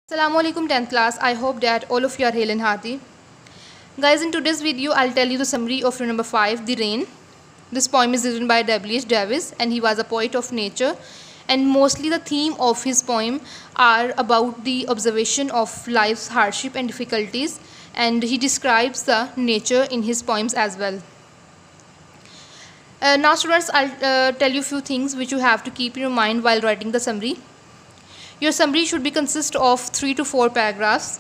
Assalamualaikum 10th class. I hope that all of you are hale and hearty. Guys, in today's video I'll tell you the summary of number 5, The Rain. This poem is written by W.H. Davis and he was a poet of nature, and mostly the theme of his poem are about the observation of life's hardship and difficulties, and he describes the nature in his poems as well. Now students, I'll tell you a few things which you have to keep in your mind while writing the summary. Your summary should consist of 3 to 4 paragraphs,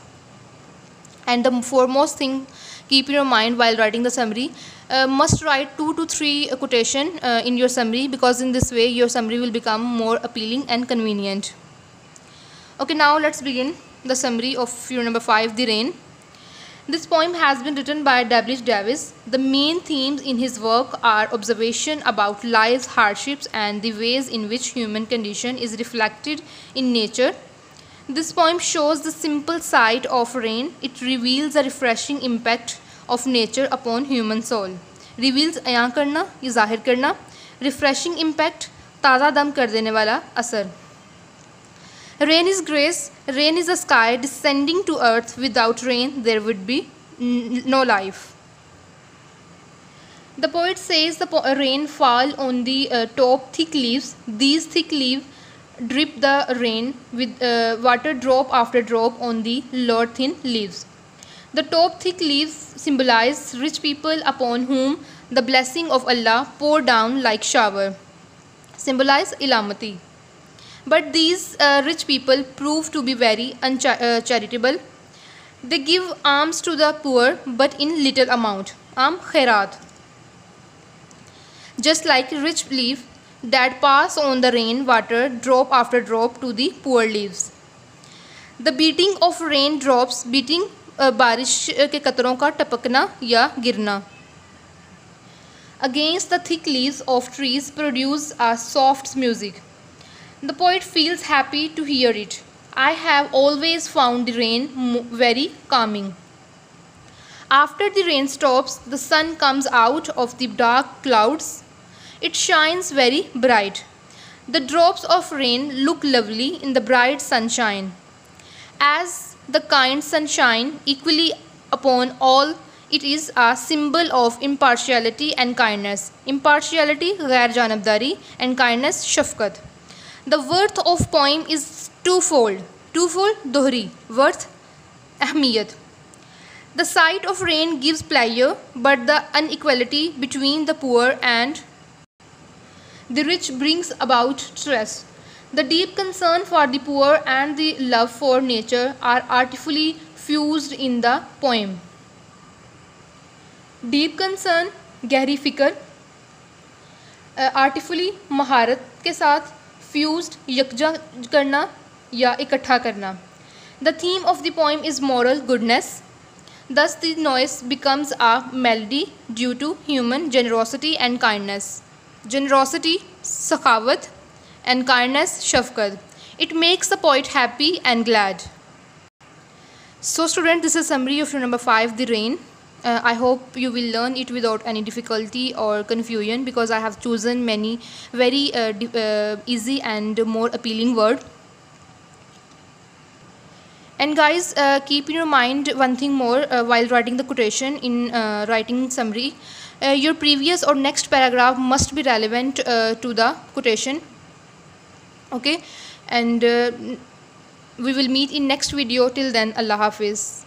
and the foremost thing keep in your mind while writing the summary, must write 2 to 3 quotation in your summary, because in this way your summary will become more appealing and convenient. Okay, now let's begin the summary of your number 5, The Rain. This poem has been written by W.H. Davis. The main themes in his work are observation about life's hardships and the ways in which human condition is reflected in nature. This poem shows the simple side of rain. It reveals a refreshing impact of nature upon human soul. Reveals ayan karna, ye zahir karna, refreshing impact, taza dam kar dene wala asar. Rain is grace. Rain is a sky descending to earth. Without rain, there would be no life. The poet says the rain fall on the top thick leaves. These thick leaves drip the rain with water drop after drop on the lower thin leaves. The top thick leaves symbolize rich people upon whom the blessing of Allah pour down like shower. Symbolize ilamati. But these rich people prove to be very uncharitable. They give alms to the poor, but in little amount. Khairat. Just like rich leaf that pass on the rain water drop after drop to the poor leaves. The beating of rain drops, beating बारिश के कतरों का टपकना या गिरना against the thick leaves of trees produce a soft music. The poet feels happy to hear it. I have always found the rain very calming. After the rain stops, the sun comes out of the dark clouds. It shines very bright. The drops of rain look lovely in the bright sunshine. As the kind sunshine equally upon all, it is a symbol of impartiality and kindness. Impartiality, ghair janabdari, and kindness, shafqat. The worth of poem is twofold. Twofold, dohri. Worth, ahmiyat. The sight of rain gives pleasure, but the inequality between the poor and the rich brings about stress. The deep concern for the poor and the love for nature are artfully fused in the poem. Deep concern, गहरी फिक्र, artfully महारत के साथ, fused यकजा करना या इकट्ठा करना. The theme of the poem is moral goodness. Thus the noise becomes a melody due to human generosity and kindness. Generosity, sakhawat, and kindness, shafqat. It makes the poet happy and glad. So student, this is summary of your number 5, The Rain. I hope you will learn it without any difficulty or confusion, because I have chosen many very easy and more appealing words. And guys, keep in your mind one thing more while writing the quotation in writing summary. Your previous or next paragraph must be relevant to the quotation. Okay, and we will meet in next video. Till then, Allah Hafiz.